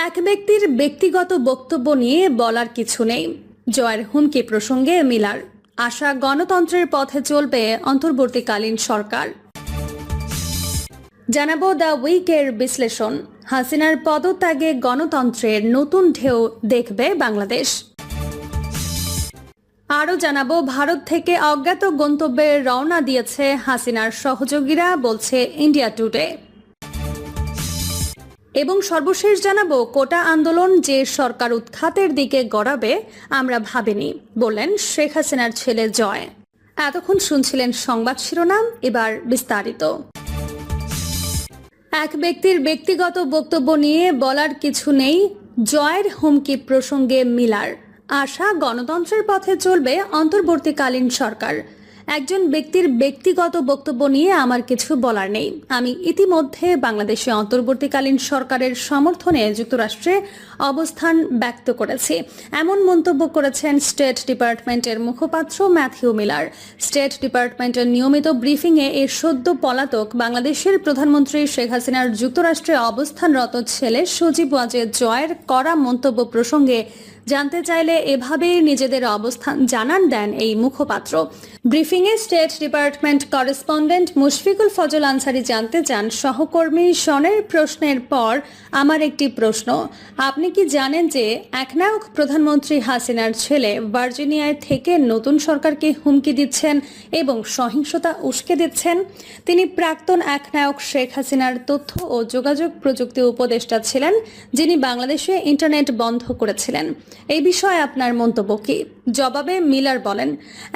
এক ব্যক্তির ব্যক্তিগত বক্তব্য নিয়ে বলার কিছু নেই। জয়ের হুমকি প্রসঙ্গে মিলার আশা, গণতন্ত্রের পথে চলবে অন্তর্বর্তীকালীন সরকার। জানাবো দ্য উইকের বিশ্লেষণ। হাসিনার পদত্যাগে গণতন্ত্রের নতুন ঢেউ দেখবে বাংলাদেশ। আরও জানাবো, ভারত থেকে অজ্ঞাত গন্তব্যে রওনা দিয়েছে হাসিনার সহযোগীরা, বলছে ইন্ডিয়া টুডে। এবং সর্বশেষ জানাবো, কোটা আন্দোলন যে সরকার উৎখাতের দিকে গড়াবে আমরা ভাবিনি, বললেন শেখ হাসিনার ছেলে জয়। এতক্ষণ শুনছিলেন সংবাদ শিরোনাম, এবার বিস্তারিত। এক ব্যক্তির ব্যক্তিগত বক্তব্য নিয়ে বলার কিছু নেই, জয়ের হুমকি প্রসঙ্গে মিলার আশা, গণতন্ত্রের পথে চলবে অন্তর্বর্তীকালীন সরকার। একজন ব্যক্তির ব্যক্তিগত বক্তব্য নিয়ে আমার কিছু বলার নেই। আমি ইতিমধ্যে বাংলাদেশে অন্তর্বর্তীকালীন সরকারের সমর্থনে যুক্তরাষ্ট্রে অবস্থান ব্যক্ত করেছি, এমন মন্তব্য করেছেন স্টেট ডিপার্টমেন্টের মুখপাত্র ম্যাথিউ মিলার। স্টেট ডিপার্টমেন্টের নিয়মিত ব্রিফিংয়ে এর সদ্য পলাতক বাংলাদেশের প্রধানমন্ত্রী শেখ হাসিনার যুক্তরাষ্ট্রে অবস্থানরত ছেলে সজীব ওয়াজেদ জয়ের কড়া মন্তব্য প্রসঙ্গে জানতে চাইলে এভাবেই নিজেদের অবস্থান জানান দেন এই মুখপাত্র। ব্রিফিংয়ে state department correspondent Mushfiqul Fazal Ansari জানতে চান, সহকর্মী শনের প্রশ্নের পর আমার একটি প্রশ্ন, আপনি কি জানেন যে একনায়ক প্রধানমন্ত্রী হাসিনার ছেলে ভার্জিনিয়ায় থেকে নতুন সরকারকে হুমকি দিচ্ছেন এবং সহিংসতা উস্কে দিচ্ছেন? তিনি প্রাক্তন একনায়ক শেখ হাসিনার তথ্য ও যোগাযোগ প্রযুক্তি উপদেষ্টা ছিলেন, যিনি বাংলাদেশে ইন্টারনেট বন্ধ করেছিলেন। এই বিষয়ে আপনার মন্তব্য কি? জবাবে মিলার বলেন,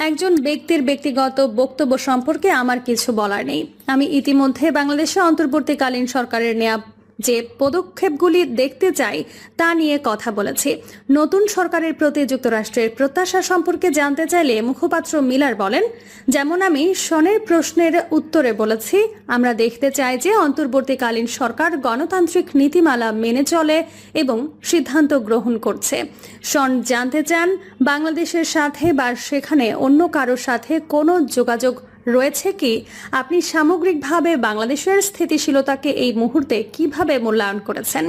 একজন ব্যক্তির ব্যক্তিগত বক্তব্য সম্পর্কে আমার কিছু বলার নেই। আমি ইতিমধ্যে বাংলাদেশে অন্তর্বর্তীকালীন সরকারের নেয়া যে পদক্ষেপগুলি দেখতে চাই তা নিয়ে কথা বলেছি। নতুন সরকারের প্রতি যুক্তরাষ্ট্রের প্রত্যাশা সম্পর্কে জানতে চাইলে মুখপাত্র মিলার বলেন, যেমন আমি শনের প্রশ্নের উত্তরে বলেছি, আমরা দেখতে চাই যে অন্তর্বর্তীকালীন সরকার গণতান্ত্রিক নীতিমালা মেনে চলে এবং সিদ্ধান্ত গ্রহণ করছে। শন জানতে চান, বাংলাদেশের সাথে বা সেখানে অন্য কারোর সাথে কোনো যোগাযোগ রয়েছে কি? আপনি সামগ্রিকভাবে বাংলাদেশের স্থিতিশীলতাকে এই মুহূর্তে কিভাবে মূল্যায়ন করেছেন?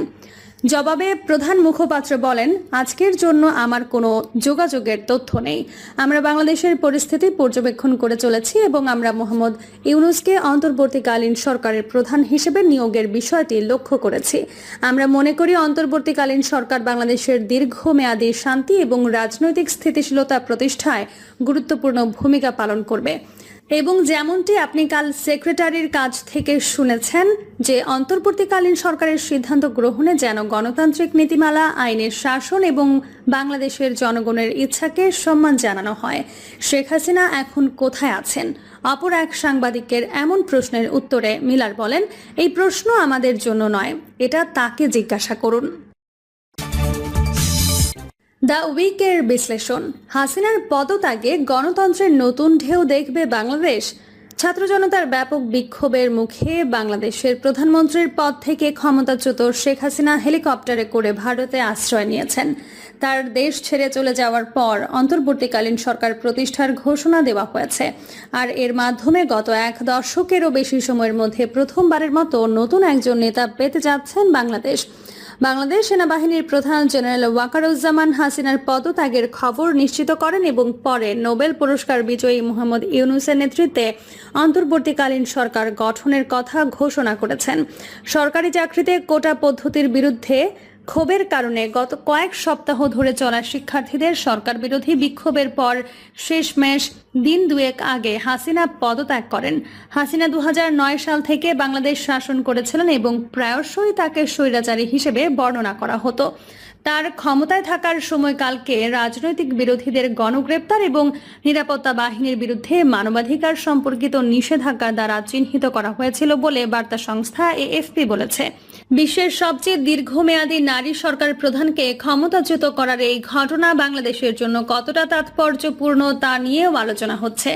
জবাবে প্রধান মুখপাত্র বলেন, আজকের জন্য আমার কোনো যোগাযোগের তথ্য নেই। আমরা বাংলাদেশের পরিস্থিতি পর্যবেক্ষণ করে চলেছি এবং আমরা মোহাম্মদ ইউনূসকে অন্তর্বর্তীকালীন সরকারের প্রধান হিসেবে নিয়োগের বিষয়টি লক্ষ্য করেছি। আমরা মনে করি অন্তর্বর্তীকালীন সরকার বাংলাদেশের দীর্ঘমেয়াদী শান্তি এবং রাজনৈতিক স্থিতিশীলতা প্রতিষ্ঠায় গুরুত্বপূর্ণ ভূমিকা পালন করবে। এবং যেমনটি আপনি কাল সেক্রেটারির কাছ থেকে শুনেছেন যে অন্তর্বর্তীকালীন সরকারের সিদ্ধান্ত গ্রহণে যেন গণতান্ত্রিক নীতিমালা, আইনের শাসন এবং বাংলাদেশের জনগণের ইচ্ছাকে সম্মান জানানো হয়। শেখ হাসিনা এখন কোথায় আছেন? অপর এক সাংবাদিকের এমন প্রশ্নের উত্তরে মিলার বলেন, এই প্রশ্ন আমাদের জন্য নয়, এটা তাকে জিজ্ঞাসা করুন। দ্য উইকের বিশ্লেষণ। হাসিনার পদত্যাগে গণতন্ত্রের নতুন ঢেউ দেখবে বাংলাদেশ। ছাত্র জনতার ব্যাপক বিক্ষোভের মুখে বাংলাদেশের প্রধানমন্ত্রীর পদ থেকে ক্ষমতাচ্যুত শেখ হাসিনা হেলিকপ্টারে করে ভারতে আশ্রয় নিয়েছেন। তার দেশ ছেড়ে চলে যাওয়ার পর অন্তর্বর্তীকালীন সরকার প্রতিষ্ঠার ঘোষণা দেওয়া হয়েছে। আর এর মাধ্যমে গত এক দশকেরও বেশি সময়ের মধ্যে প্রথমবারের মতো নতুন একজন নেতা পেতে যাচ্ছেন বাংলাদেশ। বাংলাদেশ সেনাবাহিনীর প্রধান জেনারেল ওয়াকারুজ্জামান হাসিনার পদত্যাগের খবর নিশ্চিত করেন এবং পরে নোবেল পুরস্কার বিজয়ী মোহাম্মদ ইউনূসের নেতৃত্বে অন্তর্বর্তীকালীন সরকার গঠনের কথা ঘোষণা করেছেন। সরকারি চাকরিতে কোটা পদ্ধতির বিরুদ্ধে ক্ষোভের কারণে গত কয়েক সপ্তাহ ধরে চলা শিক্ষার্থীদের সরকার বিরোধী বিক্ষোভের পর শেষমেশ দিন দুয়েক আগে হাসিনা পদত্যাগ করেন। হাসিনা 2009 সাল থেকে বাংলাদেশ শাসন করেছিলেন এবং প্রায়শই তাকে স্বৈরাচারী হিসেবে বর্ণনা করা হতো। তার ক্ষমতায় থাকার সময়কালকে রাজনৈতিক বিরোধীদের গণগ্রেপ্তার এবং নিরাপত্তা বাহিনীর বিরুদ্ধে মানবাধিকার সম্পর্কিত নিষেধাজ্ঞা দ্বারা চিহ্নিত করা হয়েছিল বলে বার্তা সংস্থা এএফপি বলেছে। বিশ্বের সবচেয়ে দীর্ঘমেয়াদী নারী সরকার প্রধানকে ক্ষমতাচ্যুত করার এই ঘটনা বাংলাদেশের জন্য কতটা তাৎপর্যপূর্ণ তা নিয়েও আলোচনা হচ্ছে।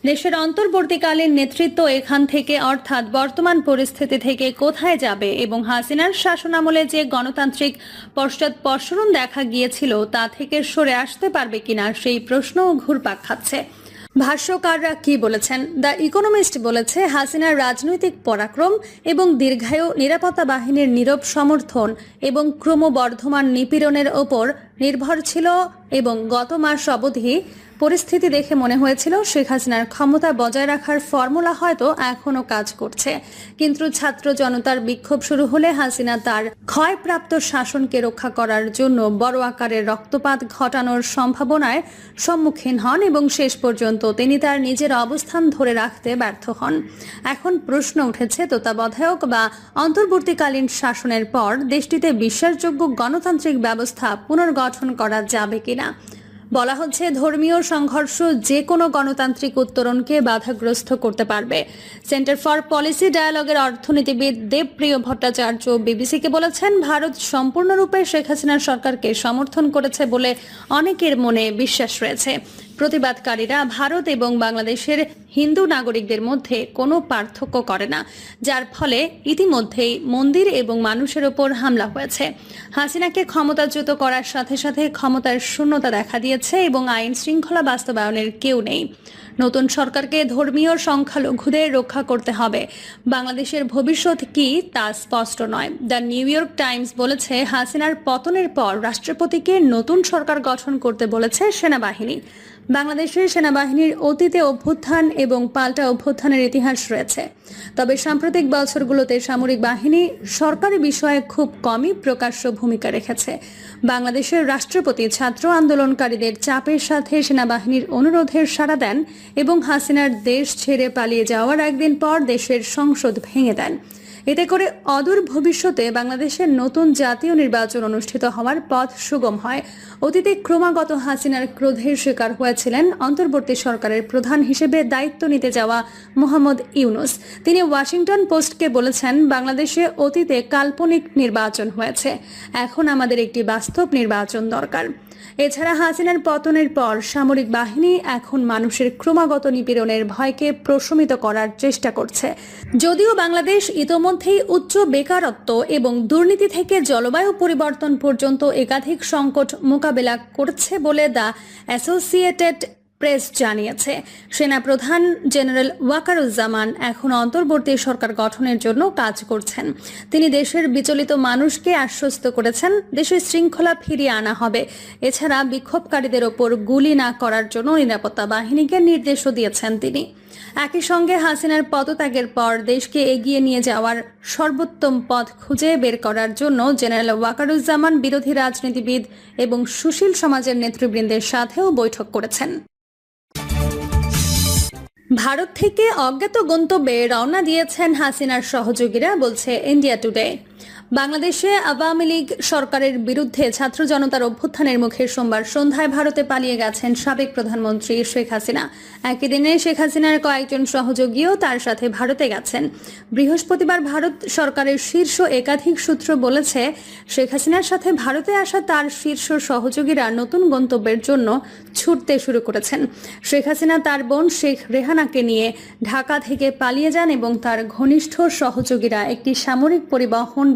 দেশের অন্তর্বর্তীকালীন নেতৃত্ব এখান থেকে অর্থাৎ বর্তমান পরিস্থিতি থেকে কোথায় যাবে এবং হাসিনার শাসনামলে যে গণতান্ত্রিক পশ্চাৎপসরণ দেখা গিয়েছিল তা থেকে সরে আসতে পারবে কিনা সেই প্রশ্নও ঘুরপাক খাচ্ছে। ভাষ্যকাররা কি বলেছেন? দ্য ইকোনমিস্ট বলেছে, হাসিনার রাজনৈতিক পরাক্রম এবং দীর্ঘায়ু নিরাপত্তা বাহিনীর নীরব সমর্থন এবং ক্রমবর্ধমান নিপীড়নের ওপর নির্ভর ছিল এবং গত মাস অবধি পরিস্থিতি দেখে মনে হয়েছিল শেখ হাসিনার ক্ষমতা বজায় রাখার ফর্মুলা হয়তো এখনো কাজ করছে। কিন্তু ছাত্র জনতার বিক্ষোভ শুরু হলে হাসিনা তার ক্ষয়প্রাপ্ত শাসনকে রক্ষা করার জন্য বড় আকারের রক্তপাত ঘটানোর সম্ভাবনায় সম্মুখীন হন এবং শেষ পর্যন্ত তিনি তার নিজের অবস্থান ধরে রাখতে ব্যর্থ হন। এখন প্রশ্ন উঠেছে, তত্ত্বাবধায়ক বা অন্তর্বর্তীকালীন শাসনের পর দেশটিতে বিশ্বাসযোগ্য গণতান্ত্রিক ব্যবস্থা পুনর্গঠন করা যাবে কিনা। বলা হচ্ছে, ধর্মীয় সংঘর্ষ যে কোনো গণতান্ত্রিক উত্তরণকে বাধাগ্রস্ত করতে পারবে। সেন্টার ফর পলিসি ডায়ালগের অর্থনীতিবিদ দেবপ্রিয় ভট্টাচার্য বিবিসিকে বলেছেন, ভারত সম্পূর্ণরূপে শেখ হাসিনার সরকারকে সমর্থন করেছে বলে অনেকের মনে বিশ্বাস রয়েছে। প্রতিবাদকারীরা ভারত এবং বাংলাদেশের হিন্দু নাগরিকদের মধ্যে কোনো পার্থক্য করে না, যার ফলে ইতিমধ্যেই মন্দির এবং মানুষের ওপর হামলা হয়েছে। হাসিনাকে ক্ষমতাচ্যুত করার সাথে সাথে ক্ষমতার শূন্যতা দেখা দিয়েছে এবং আইন শৃঙ্খলা বাস্তবায়নের কেউ নেই। নতুন সরকারকে ধর্মীয় সংখ্যালঘুদের রক্ষা করতে হবে। বাংলাদেশের ভবিষ্যৎ কি তা স্পষ্ট নয়। দ্য নিউ ইয়র্ক টাইমস বলেছে, হাসিনার পতনের পর রাষ্ট্রপতিকে নতুন সরকার গঠন করতে বলেছে সেনাবাহিনী। বাংলাদেশের সেনাবাহিনীর অতীতে অভ্যুত্থান এবং পাল্টা অভ্যুত্থানের ইতিহাস রয়েছে, তবে সাম্প্রতিক বছরগুলোতে সামরিক বাহিনী সরকারি বিষয়ে খুব কমই প্রকাশ্য ভূমিকা রেখেছে। বাংলাদেশের রাষ্ট্রপতি ছাত্র আন্দোলনকারীদের চাপের সাথে সেনাবাহিনীর অনুরোধের সাড়া দেন এবং হাসিনার দেশ ছেড়ে পালিয়ে যাওয়ার একদিন পর দেশের সংসদ ভেঙে দেন। এতে করে অদূর ভবিষ্যতে বাংলাদেশের নতুন জাতীয় নির্বাচন অনুষ্ঠিত হওয়ার পথ সুগম হয়। অতীতে ক্রমাগত হাসিনার ক্রোধের শিকার হয়েছিলেন অন্তর্বর্তী সরকারের প্রধান হিসেবে দায়িত্ব নিতে যাওয়া মোহাম্মদ ইউনুস। তিনি ওয়াশিংটন পোস্টকে বলেছেন, বাংলাদেশে অতীতে কাল্পনিক নির্বাচন হয়েছে, এখন আমাদের একটি বাস্তব নির্বাচন দরকার। এছাড়া হাসিনার পতনের পর সামরিক বাহিনী এখন মানুষের ক্রমাগত নিপীড়নের ভয়কে প্রশমিত করার চেষ্টা করছে। যদিও বাংলাদেশ ইতোমধ্যেই উচ্চ বেকারত্ব এবং দুর্নীতি থেকে জলবায়ু পরিবর্তন পর্যন্ত একাধিক সংকট মোকাবেলা করছে বলে দ্য অ্যাসোসিয়েটেড প্রেস জানিয়েছে। সেনাপ্রধান জেনারেল ওয়াকারুজ্জামান এখন অন্তর্বর্তী সরকার গঠনের জন্য কাজ করছেন। তিনি দেশের বিচলিত মানুষকে আশ্বস্ত করেছেন দেশের শৃঙ্খলা ফিরিয়ে আনা হবে। এছাড়া বিক্ষোভকারীদের ওপর গুলি না করার জন্য নিরাপত্তা বাহিনীকে নির্দেশও দিয়েছেন তিনি। একই সঙ্গে হাসিনার পদত্যাগের পর দেশকে এগিয়ে নিয়ে যাওয়ার সর্বোত্তম পথ খুঁজে বের করার জন্য জেনারেল ওয়াকারুজ্জামান বিরোধী রাজনীতিবিদ এবং সুশীল সমাজের নেতৃবৃন্দের সাথেও বৈঠক করেছেন। ভারত থেকে অজ্ঞাত গন্তব্যে রওনা দিয়েছেন হাসিনার সহযোগীরা, বলছে ইন্ডিয়া টুডে। বাংলাদেশে আওয়ামী লীগ সরকারের বিরুদ্ধে ছাত্র জনতার অভ্যুত্থানের মুখে সোমবার সন্ধ্যায় ভারতে পালিয়ে গেছেন সাবেক প্রধানমন্ত্রী শেখ হাসিনা। একই দিনে শেখ হাসিনার কয়েকজন সহযোগীও তার সাথে ভারতে গেছেন। বৃহস্পতিবার ভারত সরকারের শীর্ষ একাধিক সূত্র বলেছে, শেখ হাসিনার সাথে ভারতে আসা তার শীর্ষ সহযোগীরা নতুন গন্তব্যের জন্য ছুটতে শুরু করেছেন। শেখ হাসিনা তার বোন শেখ রেহানাকে নিয়ে ঢাকা থেকে পালিয়ে যান এবং তার ঘনিষ্ঠ সহযোগীরা একটি সামরিক পরিবহন